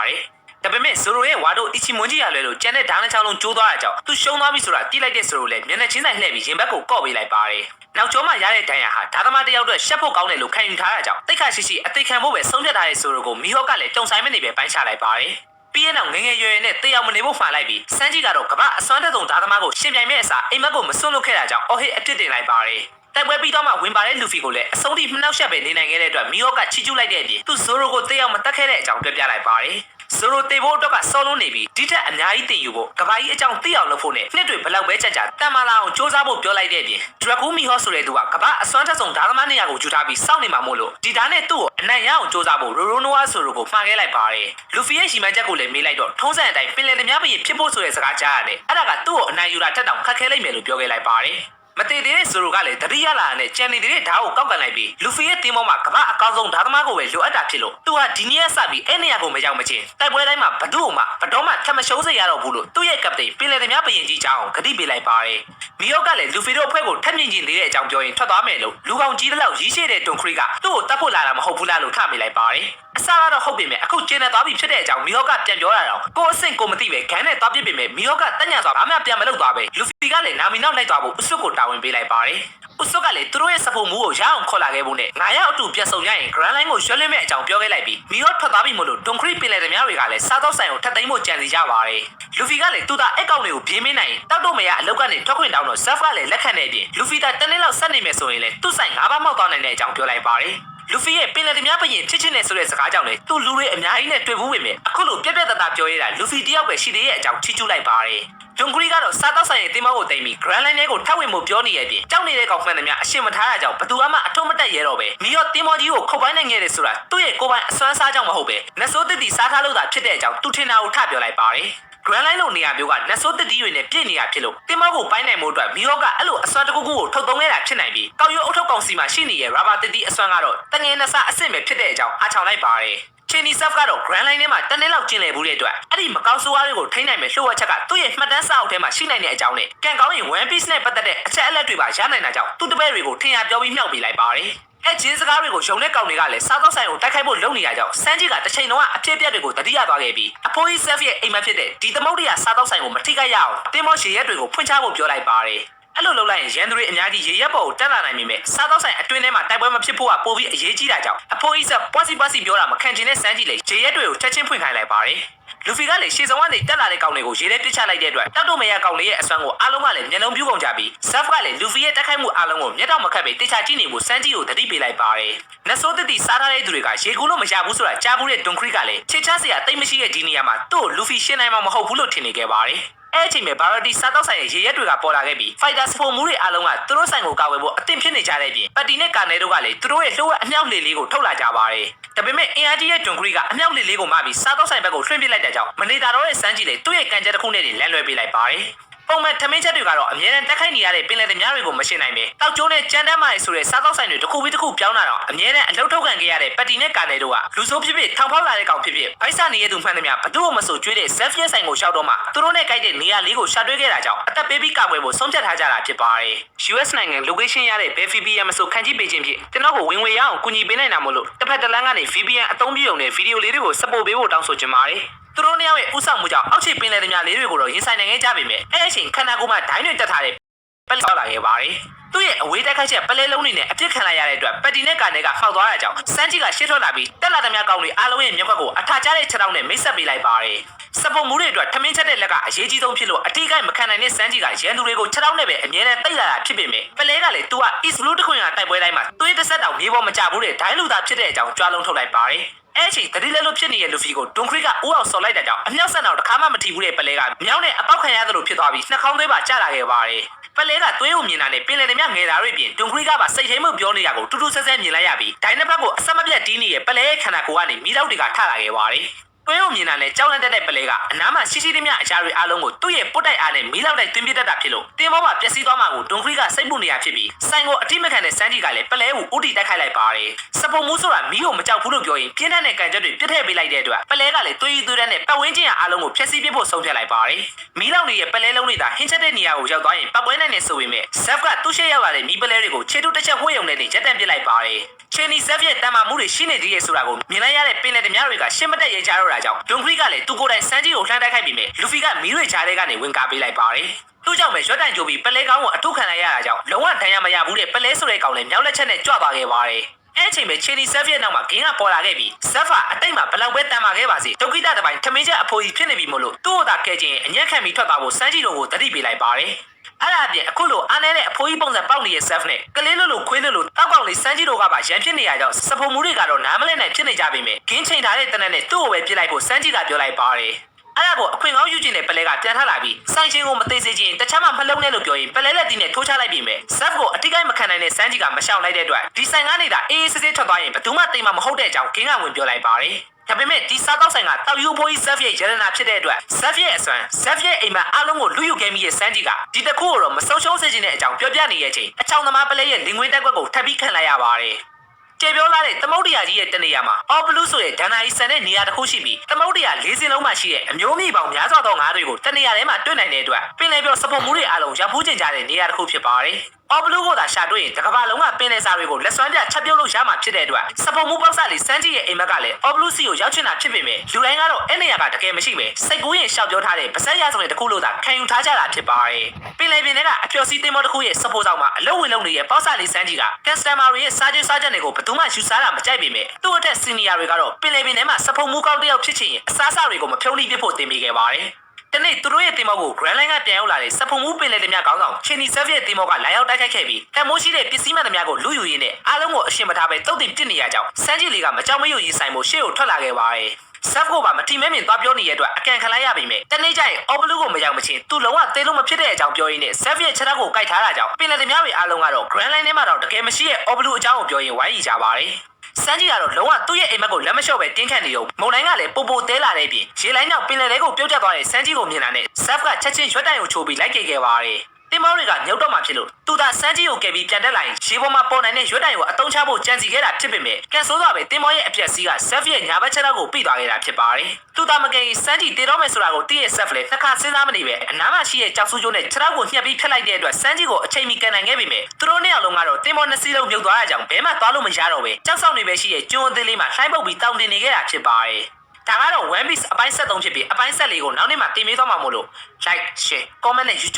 ပါတယ်ဒါပေမဲ့ဆိုရိုရဲ့ဝါတို့အီချီမွန်ကြီးရလွဲလို့ကျန်တဲ့ဓာတ်နှချောင်းလုံးကျိုးသွားတာကြောင့်သူရှုံးသွားပြီဆိုတာတိလိုက်တဲ့ဆိုရိုလည်းမျက်နှာချင်းဆိုင်လှည့်ပြီးရင်ဘက်ကိုကော့ပေးလိုက်ပါတယ်နောက်ကျောမှရတဲ့ဒဏ်ရာဟာဓာတ်သမားတယောက်အတွက်ရှက်ဖို့ကောင်းတယ်လို့ခံယူထားတာကြောင့်တိတ်ခါရှိရှိအသိခံဖို့ပဲဆုံးဖြတ်ထားတဲ့ဆိုရိုကိုမီဟော့ကလည်းတုံဆိုင်မနေပဲပိုင်းချလိုက်ပါတယ်ပြီးရင်တော့ငငယ်ရွယ်နဲ့တေးအောင်မနေဖို့ဖန်လိုက်ပြီးစန်းကြီးကတော့ကမ္ဘာအစွမ်းတက်ဆုံးဓာတ်သမားကိုရှင်ပြိုင်မဲ့အစားအိမ်မက်ကိုမစွန့်လွတ်ခဲ့တာကြောင့်အော်ဟစ်အပြစ်တင်လိုက်ပါတယ်တိုက်ပွဲပြီးတော့မှဝင်ပါတဲ့လူဖီကိုလည်းအဆုံးထိမနှောက်ယှက်ပဲနေနိုင်ခဲ့တဲ့အတွက်မီဟော့ကချီကျူးလိုက်တဲ့အပြင်သူ့ဇိုရိုကိုတေးအောင်မတက်ခဲ့တဲ့အကြောင်းပြောပြလိုက်ပါတယ်ဇိုရိုတေဖို့အတွက်ကစောလုံးနေပြီးဒီထက်အများကြီးတင်ယူဖို့ကဘာကြီးအကြောင်းသိအောင်လုပ်ဖို့နဲ့နှစ်တွေဘလောက်ပဲကြကြတန်မာလာအောင်စ조사ဖို့ပြောလိုက်တဲ့အပြင်ဒရဂူမီဟော့ဆိုတဲ့သူကကဘာအစွမ်းတက်ဆုံးဓာတ်သမားနေရာကိုယူထားပြီးစောင့်နေမှာမို့လို့ဒီဓာတ်နဲ့သူ့ကိုအနိုင်ရအောင်စ조사ဖို့ရိုရိုနိုဝါဆိုရိုကိုမှားခဲ့လိုက်ပါတယ်လူဖီရဲ့ရှီမန်ချက်ကိုလည်းမေးလိုက်တော့ထုံးစံအတိုင်းပင်လယ်သမားပြည်ဖြစ်ဖို့ဆိုတဲ့စကားကြားရတယ်အဲ့ဒါကသူ့ကိုအနိုင်ယူတာထက်တောင်ခက်ခဲလိုက်မယ်လို့ပြောခဲ့လိုက်ပါတယ်မတည်သေးတဲ့ဇိုရိုကလည်းတတိယလာနဲ့ကြံနေတဲ့ဓာတ်ကိုကောက်ကန်လိုက်ပြီးလူဖီရဲ့တင်းမောမှာကမ္ဘာအကောင်းဆုံးဓာတ်သမားကိုပဲလိုအပ်တာဖြစ်လို့သူဟာဒီနေ့ရက်စပြီးအဲ့နေရာကိုမရောက်မချင်းတိုက်ပွဲတိုင်းမှာဘဒုမှဘတော်မှထပ်မရှုံးစေရတော့ဘူးလို့သူ့ရဲ့ကပတိန်ပင်လယ်သမားဘရင်ကြီးချောင်းဂတိပေးလိုက်ပါတယ်မီယိုကလည်းလူဖီတို့အဖွဲ့ကိုထပ်မြင့်ကျင်နေတဲ့အကြောင်းပြောရင်ထွက်သွားမယ်လို့လူကောင်ကြီးတလောက်ရီးရှိတဲ့တွန်ခရီကသူ့ကိုတတ်ဖို့လာတာမဟုတ်ဘူးလားလို့ထမိလိုက်ပါတယ်အစကတော့ဟုတ်ပေမဲ့အခုကျင်းနေသွားပြီဖြစ်တဲ့အကြောင်းမီယိုကပြန်ပြောရတော့ကိုအဆင့်ကိုမသိပဲခန်းနဲ့သွားပြစ်ပေမဲ့မီယိုကတက်ညံစွာဘာမှပြန်မလုပ်သွားပဲလူဖီကလည်းနာမီနောက်လိုက်သွားဖို့အစွတ်ကိုတာဝန်ပေးလိုက်ပါတယ်ဥစုကလည်းသူတို့ရဲ့စဖို့မူကိုရအောင်ခေါ်လာခဲ့ဖို့နဲ့ငါရောက်အတူပြတ်ဆုံရရင် Grand Line ကိုရွှဲလင်းမဲ့အကြောင်းပြောခဲ့လိုက်ပြီးမီယောထွက်သွားပြီမို့လို့ဒွန်ခရီပင်လယ်သမားတွေကလည်းစားတော့ဆိုင်ကိုထပ်သိမ်းဖို့ကြံစီကြပါတယ်လူဖီကလည်းသူ့သားအကောင့်တွေကိုပြင်းမင်းနိုင်တောက်တော့မရအလုတ်ကနေထွက်ခွင့်တောင်းတော့ Zaf ကလည်းလက်ခံနေပြင်လူဖီတာတနေ့လောက်ဆက်နေမယ်ဆိုရင်လည်းသူ့ဆိုင်၅ပါးမောက်သွားနိုင်တဲ့အကြောင်းပြောလိုက်ပါတယ်လူဖီရဲ့ပင်လယ်သမားဘရင်ချစ်ချစ်နဲ့ဆိုတဲ့စကားကြောင့်လေသူ့လူတွေအများကြီးနဲ့တွေ့ဘူးပဲမြဲအခုလိုပြက်ပြက်တသားပြောရတာလူဖီတယောက်ပဲရှိသေးရဲ့အကြောင်းချီးကျူးလိုက်ပါတယ်ဂျွန်ဂရီကတော့စားတော့ဆိုင်ရဲ့တင်းမောကိုတိမ်ပြီး Grand Line ကိုထပ်ဝင်ဖို့ပြောနေရဲ့ပြင်ကြောက်နေတဲ့ကောင်မှန်သမျှအရှင်မထားတာကြောင့်ဘသူမှအထုံးမတက်ရဲတော့ပဲမီယောတင်းမောကြီးကိုခုတ်ပိုင်းနိုင်ခဲ့တယ်ဆိုတာသူ့ရဲ့ကိုယ်ပိုင်အစွမ်းစားကြောင့်မဟုတ်ပဲနတ်ဆိုးတစ်တီစားထားလို့သာဖြစ်တဲ့အကြောင်းသူထင်တာကိုထပြောလိုက်ပါတယ် Grand Line လိုနေရာမျိုးကနတ်ဆိုးတစ်တီတွေနဲ့ပြည့်နေတာဖြစ်လို့တင်းမောကိုပိုင်းနိုင်မှုအတွက်မီယောကအဲ့လိုအစွမ်းတစ်ခုခုကိုထုတ်သုံးခဲ့တာဖြစ်နိုင်ပြီးကောက်ရိုးအုတ်ထုတ်ကောင်စီမှာရှိနေတဲ့ rubber တစ်တီအစွမ်းကတော့တငယ်နှစအစ်စ်ပဲဖြစ်တဲ့အကြောင်းအားချောင်လိုက်ပါတယ်Cheney Zaf ကတော့ Grand Line ထဲမှာတနေ့လောက်ကျင်လည်ဘူးတဲ့အတွက်အဲ့ဒီမကောင်းဆိုးဝါးတွေကိုထိန်းနိုင်မယ်လှုပ်ဝက်ကသူ့ရဲ့မှတ်တမ်းစာအုပ်ထဲမှာရှိနိုင်တဲ့အကြောင်းနဲ့ကံကောင်းရင် One Piece နဲ့ပတ်သက်တဲ့အချက်အလက်တွေပါရနိုင်တာကြောင့်သူ့တပည့်တွေကိုထင်ရပြောပြီးမြှောက်ပေးလိုက်ပါတယ်အဲ့ချင်းစကားတွေကိုယုံတဲ့ကောင်တွေကလည်းစားတော့ဆိုင်ကိုတိုက်ခိုက်ဖို့လုပ်နေရကြောင်းစန်းကြီးကတစ်ချိန်လုံးကအဖြစ်အပျက်တွေကိုတတိယသွားခဲ့ပြီးအဖိုးကြီး Zaf ရဲ့အိမ်မက်ဖြစ်တဲ့ဒီသမုဒ္ဒရာစားတော့ဆိုင်ကိုမထိခိုက်ရအောင်တင်းမောရှည်ရက်တွေကိုဖွင့်ချဖို့ပြောလိုက်ပါတယ်အဲ့လိုလုပ်လိုက်ရင်ရန်သူတွေအများကြီးရေရက်ပေါ်ကိုတက်လာနိုင်ပေမဲ့စားတော့ဆိုင်အတွင်းထဲမှာတိုက်ပွဲမဖြစ်ဖို့ကပိုပြီးအရေးကြီးတာကြောင့်အဖိုးကြီးဆက်ပွားစီပြောတာမခံချင်တဲ့စန်းကြီးလေရေရက်တွေကိုချက်ချင်းဖွင့်ခိုင်းလိုက်ပါတယ်လူဖီကလည်းရှေ့ဆုံးကနေတက်လာတဲ့ကောင်တွေကိုရေထဲပစ်ချလိုက်တဲ့အတွက်တောက်တော့မရကောင်လေးရဲ့အစွမ်းကိုအားလုံးကလည်းမျက်လုံးပြူးကုန်ကြပြီး Zaf ကလည်းလူဖီရဲ့တက်ခိုက်မှုအားလုံးကိုမျက်တောင်မခတ်ပဲတိကျကြည့်နေမှုစန်းကြီးကိုတတိပေးလိုက်ပါတယ်နတ်ဆိုးတတိစားထားတဲ့သူတွေကရေကူးလို့မရဘူးဆိုတာကြားဘူးတဲ့ဒွန်ခရီကလည်းချစ်ချစရာတိတ်မရှိတဲ့ဒီနေရာမှာသူ့ကိုလူဖီရှင်းနိုင်မှာမဟုတ်ဘူးလို့ထင်နေခဲ့ပါတယ်အဲ့ချိန်မှာဘာရတီစားတော့ဆိုင်ရဲ့ရေရက်တွေကပေါ်လာခဲ့ပြီး Fighter စဖို့မှုတွေအားလုံးကသူတို့ဆိုင်ကိုကာဝယ်ဖို့အသင့်ဖြစ်နေကြတဲ့ပြင်ပတ်တီနဲ့ကာနယ်တို့ကလည်းသူတို့ရဲ့လှုပ်ဝက်အမြောက်လေလေးကိုထုတ်လာကြပါတယ်ဒါပေမဲ့အင်အားကြီးရဲ့ဂျွန်ဂရီကအမြောက်လေလေးကိုမှပြီးစားတော့ဆိုင်ဘက်ကိုလွှင့်ပစ်လိုက်တဲ့ကြောင့်မနေတာတော့ရဲ့စန်းကြီးလေသူ့ရဲ့ကန်ချက်တစ်ခုနဲ့လမ်းလွဲပေးလိုက်ပါတယ်ပုံမှန်ထမင်းချက်တွေကတော့အမြဲတမ်းတက်ခိုက်နေရတဲ့ပင်လယ်သမားတွေကိုမရှင်းနိုင်ပဲတောက်ကျိုးနဲ့ကြမ်းတမ်းမာရဆိုတဲ့စားတော့ဆိုင်တွေတစ်ခုပြီးတစ်ခုပြောင်းလာတော့အမြဲတမ်းအလုတ်ထုတ်ခံခဲ့ရတဲ့ပတ်တီနဲ့ကာနယ်တို့ကလူဆိုးဖြစ်ဖြစ်ထောင်ဖောက်လာတဲ့ကောင်ဖြစ်ဖြစ်ဗိုက်စာနေရသူမှန်သမျှဘသူ့ကိုမဆိုကျွေးတဲ့ Zaf ရဲ့ဆိုင်ကိုရှောက်တော့မှသူတို့နဲ့ကြိုက်တဲ့နေရာလေးကိုရှာတွေ့ခဲ့တာကြောင့်အသက်ပေးပြီးကာကွယ်ဖို့ဆုံးဖြတ်ထားကြတာဖြစ်ပါတယ် US နိုင်ငံ location ရတဲ့ VPN မဆိုခန့်ကြီးပေးခြင်းဖြစ်ကျွန်တော်ကိုဝင်ဝေရအောင်ကူညီပေးနိုင်တာမို့လို့တစ်ဖက်တစ်လမ်းကနေ VPN အသုံးပြုံနဲ့ဗီဒီယိုလေးတွေကိုစပို့ပေးဖို့တောင်းဆိုချင်ပါတယ်သူတို့နှစ်ယောက်ရဲ့ဥဆောင်မှုကြောင့်အောက်ခြေပင်လယ်သမားလေးတွေကိုတော့ရင်ဆိုင်နိုင်ခဲ့ကြပေမဲ့အဲ့အချိန်ခန္ဓာကိုယ်မှာဒိုင်းတွေတက်ထားတဲ့ပလက်လာခဲ့ပါတယ်သူ့ရဲ့အဝေးတိုက်ခိုက်ချက်ပလဲလုံးနေနဲ့အပြစ်ခံလိုက်ရတဲ့အတွက်ပတ်တီနဲ့ကာနယ်ကဖောက်သွားတာကြောင့်စန်းကြီးကရှေ့ထွက်လာပြီးတက်လာသမျှကောင်းတွေအားလုံးရဲ့မျက်ခွက်ကိုအထာကျတဲ့ခြေထောက်နဲ့မိတ်ဆက်ပေးလိုက်ပါတယ်စပုံမှုတွေအတွက်ထမင်းချက်တဲ့လက်ကအရေးကြီးဆုံးဖြစ်လို့အတိအကျမခံနိုင်တဲ့စန်းကြီးကရန်သူတွေကိုခြေထောက်နဲ့ပဲအမြဲတမ်းတိတ်လာတာဖြစ်ပေမဲ့ပလဲကလည်းသူက East Blue တခွင်ကတိုက်ပွဲတိုင်းမှာသွေးတစ်ဆက်တောင်မြေပေါ်မကျဘူးတဲ့ဒိုင်းလူသားဖြစ်တဲ့အကြောင်းကြွားလုံးထုတ်လိုက်ပါတယ်အဲ့ချိန်တတိလက်လို့ဖြစ်နေတဲ့လူဖီကိုဒွန်ခရီကအိုးအောင်ဆော်လိုက်တဲ့ကြောင့်အမြောက်ဆက်တော့တစ်ခါမှမထီဘူးတဲ့ပလဲကမြောင်းနဲ့အပေါက်ခံရသလိုဖြစ်သွားပြီးနှာခေါင်းသွေးပါကျလာခဲ့ပါတယ်ပလဲကသွေးကိုမြင်တာနဲ့ပင်လယ်သမားငယ်သားတွေပြင်ဒွန်ခရီကပါစိတ်ထိန်မှုပြောနေတာကိုတူတူဆဲဆဲမြင်လိုက်ရပြီးဒိုင်းနှစ်ဖက်ကိုအဆက်မပြတ်တီးနေတဲ့ပလဲရဲ့ခန္ဓာကိုယ်ကနေမိတော့တွေကထလာခဲ့ပါတယ်တွဲကိုမြင်တာနဲ့ကြောက်လန့်တဲ့ပလဲကအနားမှာရှိရှိသမျှအရာတွေအားလုံးကိုသူ့ရဲ့ပုတ်တိုက်အားနဲ့မီးလောက်တိုက်တွင်းပြတတ်တာဖြစ်လို့တင်းမောမှာပျက်စီးသွားမှကိုဒွန်ခရီကစိတ်ပူနေရဖြစ်ပြီးဆိုင်ကိုအတိမခံတဲ့စန်းကြီးကလည်းပလဲကိုဥတီတိုက်ခိုက်လိုက်ပါတယ်စပုံမှုဆိုတာမီးကိုမကြောက်ဘူးလို့ပြောရင်ပြင်းထန်တဲ့ကန်ချက်တွေပြစ်ထည့်ပေးလိုက်တဲ့အတွက်ပလဲကလည်းသွေးသွေးတန်းနဲ့ပတ်ဝန်းကျင်အားလုံးကိုဖျက်ဆီးပစ်ဖို့ဆုံးဖြတ်လိုက်ပါတယ်မီးလောက်နေတဲ့ပလဲလုံးတွေသာဟင်းချက်တဲ့နေရာကိုရောက်သွားရင်ပတ်ပွဲနိုင်နေဆိုပေမဲ့ Zaf ကသူ့ရှေ့ရောက်လာတဲ့မီးပလဲတွေကိုခြေထုတစ်ချက်ဝှေ့ရုံနဲ့ရက်တန့်ပစ်လိုက်ပါတယ်Cheney Zaf ရဲ့တန်မာမှုတွေရှိနေသေးရဲ့ဆိုတာကိုမြင်လိုက်ရတဲ့ပင်လယ်သမားတွေကရှင်းမတက်ရဲကြတော့တာ တာကြောင့်ဒွန်ခရီကလည်းသူကိုယ်တိုင်စန်းကြီးကိုလှမ်းတိုက်ခိုက်ပြီးမြဲလူဖီကမီးတွေချားတဲ့ကနေဝင်ကားပေးလိုက်ပါတယ်သူ့ကြောင့်ပဲရွက်တိုင်ကြိုပြီးပလဲကောင်းကိုအထုခံလိုက်ရတာကြောင့်လုံးဝဒဏ်ရာမရဘူးတဲ့ပလဲဆိုတဲ့ကောင်လည်းမြောက်လက်ချက်နဲ့ကြွသွားခဲ့ပါတယ်အဲ့ချိန်ပဲချီနီဆက်ဖီရဲ့နောက်မှာဂင်းကပေါ်လာခဲ့ပြီးဆက်ဖာအတိတ်မှာဘလောက်ပဲတန်မာခဲ့ပါစေဒုက္ခိတတပိုင်းထမင်းချက်အဖိုးကြီးဖြစ်နေပြီမို့လို့သူ့ဟိုသာကဲချင်းအညက်ခံပြီးထွက်သွားဖို့စန်းကြီးတို့ကိုတတိပေးလိုက်ပါတယ်အဲ့ဒါအပြင်အခုလိုအားနည်းတဲ့အဖိုးကြီးပုံစံပေါက်နေတဲ့ self နဲ့ကလေးလို့ခွေးလို့တောက်ကောက်လေးစန်းကြီးတို့ကပါရန်ဖြစ်နေရကြောင်းစဖုံမှုတွေကတော့နားမလဲနိုင်ဖြစ်နေကြပြီမြဲဂင်းချိန်ထားတဲ့တနက်နဲ့သူ့ကိုပဲပြစ်လိုက်ဖို့စန်းကြီးကပြောလိုက်ပါတယ်အဲ့ဒါကိုအခွင့်ကောင်းယူခြင်းနဲ့ပလဲကပြန်ထလာပြီးစိုင်းချင်းကိုမသိစေခြင်းတခြားမှမလုံးနဲ့လို့ပြောရင်ပလဲလက်တီနဲ့ထိုးချလိုက်ပြီးမြဲ self ကိုအတိကိုက်မခံနိုင်တဲ့စန်းကြီးကမရှောင်လိုက်တဲ့အတွက်ဒီဆိုင်ကနေဒါအေးစစ်စစ်ထွက်သွားရင်ဘယ်သူမှတိမ်မမဟုတ်တဲ့အကြောင်းဂင်းကဝင်ပြောလိုက်ပါတယ်ဒါပေမဲ့ဒီစားတော့ဆိုင်ကတောက်ယူဖိုးကြီး self ရဲ့ရတနာဖြစ်တဲ့အတွက် self ရဲ့အစွမ်း self ရဲ့အိမ်မှာအားလုံးကိုလူယူခဲ့မိရဲ့စန်းကြီးကဒီတစ်ခုကိုတော့မဆုံးရှုံးစေချင်တဲ့အကြောင်းပြောပြနေရဲ့ချိန်အချောင်းသမားပလဲရဲ့လင်ငွေတက်ကွက်ကိုထပ်ပြီးခံလိုက်ရပါတယ်ကျေပြောလာတဲ့သမုတ်တရားကြီးရဲ့တနေရာမှာအော်ဘလူးဆိုတဲ့ဒန်နာကြီးဆန်တဲ့နေရာတစ်ခုရှိပြီးသမုတ်တရား၄စင်းလုံးမှရှိတဲ့အမျိုးမျိုးပေါင်းများစွာသောငါးတွေကိုတနေရာထဲမှာတွေ့နိုင်တဲ့အတွက်ပင်လယ်ပြောစပုံမှုတွေအားလုံးရောက်ဖူးကျင်ကြတဲ့နေရာတစ်ခုဖြစ်ပါတယ်အော်ဘလူးကိုသာရှာတွေ့ရင်တကဘာလုံးကပင်လယ်စာတွေကိုလက်စွမ်းပြချက်ပြုတ်လို့ရမှာဖြစ်တဲ့အတွက်စပုံမှုပေါက်စလေးစန်းကြီးရဲ့အိမ်မက်ကလည်းအော်ဘလူးစီကိုရောက်ချင်တာဖြစ်ပေမဲ့လူတိုင်းကတော့အဲ့နေရာကတကယ်မရှိပဲစိတ်ကူးရင်ရှောက်ပြောထားတဲ့ဗစက်ရဆိုတဲ့တစ်ခုလို့သာခံယူထားကြတာဖြစ်ပါတယ်ပင်လယ်ပြင်ထဲကအပျော်စီးတင်မောတစ်ခုရဲ့စပိုးဆောင်မှာအလုံးဝင်လုံးနေတဲ့ပေါက်စလေးစန်းကြီးကကက်စတမာတွေရဲ့စားကြွေးစားချက်တွေကိုဘယ်သူမှယူစားတာမကြိုက်ပေမဲ့သူ့အထက်စီနီယာတွေကတော့ပင်လယ်ပြင်ထဲမှာစပုံမှုကောင်းတစ်ယောက်ဖြစ်ချင်ရင်အစားအစာတွေကိုမဖြုံးလိပြဖို့တင်ပေးခဲ့ပါတယ်တနေ့သူတို့ရဲ့တင်မောကို Grand Line ကပြန်ရောက်လာတဲ့စဖုံမှုပင်လယ်တမခေါင်းဆောင်ချီနီဆက်ဖီရဲ့တင်မောကလာရောက်တိုက်ခိုက်ခဲ့ပြီးတမိုးရှိတဲ့ပစ္စည်းမှန်တမကိုလူယူရင်းနဲ့အားလုံးကိုအရှင်မထားပဲတုတ်တင်ပစ်နေရကြောင်းစန်းကြီးလေးကမကြောက်မရွံ့ရေးဆိုင်မှုရှေ့ကိုထွက်လာခဲ့ပါတယ်ဆက်ကိုပါမထီမဲမြင်သွားပြောနေတဲ့အတွက်အကန်ခလိုက်ရပြီမဲ့တနေ့ကျရင်အော်ဘလူးကိုမရောက်မချင်းသူလုံးဝသေလို့မဖြစ်တဲ့အကြောင်းပြောရင်းနဲ့ဆက်ဖီရဲ့ခြေထောက်ကိုကိုက်ထားတာကြောင့်ပင်လယ်တမတွေအားလုံးကတော့ Grand Line ထဲမှာတော့တကယ်မရှိရဲ့အော်ဘလူးအကြောင်းကိုပြောရင်ဝိုင်းရီကြပါတယ်စန်းကြီးကတော့လုံးဝသူ့ရဲ့အိမ်မက်ကိုလက်မလျှော့ပဲတင်းခတ်နေတော့မုံတိုင်းကလည်းပိုပိုတဲလာတဲ့ပြင်ရေလိုင်းကြောင့်ပင်လယ်ထဲကိုပြုတ်ကျသွားတဲ့စန်းကြီးကိုမြင်လာတဲ့ဆက်ဖကချက်ချင်းရွက်တိုင်ကိုချိုးပြီးလိုက်ခဲ့ပါတယ်တင်မောတွေကညှုပ်တော့မှဖြစ်လို့သူသာစန်းကြီးကိုကယ်ပြီးပြန်တက်လာရင်ရေပေါ်မှာပေါ်နိုင်တဲ့ရွက်တိုင်ကိုအတုံးချဖို့ကြံစီခဲ့တာဖြစ်ပေမဲ့ကန်ဆိုးသွားပဲတင်မောရဲ့အပြက်စီးကဆက်ဖရဲ့ညာဘက်ချက်တော့ကိုပြီးသွားခဲ့တာဖြစ်ပါတယ်သူသာမကယ်စန်းကြီးတေတော့မယ်ဆိုတာကိုသိရဲ့ဆက်ဖလည်းနှစ်ခါစဉ်းစားမနေပဲအနားမှာရှိတဲ့ကြောက်ဆူးကျိုးနဲ့ခြေထောက်ကိုညှက်ပြီးဖျက်လိုက်တဲ့အတွက်စန်းကြီးကိုအချိန်မီကန်နိုင်ခဲ့ပေမဲ့သူတို့နှစ်ယောက်လုံးကတော့တင်မောနှစ်စီးလုံးမြုပ်သွားတဲ့အကြောင်းဘဲမှသွားလို့မရတော့ပဲကြောက်ဆောင်နေပဲရှိရဲ့ကျွန်းအသေးလေးမှာလှိုင်းပုတ်ပြီးတောင်းတင်နေခဲ့တာဖြစ်ပါတယ်ဒါကတော့ One Piece အပိုင်း73ဖြစ်ပြီးအပိုင်း74ကိုနောက်နေ့မှတင်ပေးသွားမှာမို့လို့ like share comment နဲ့ YouTube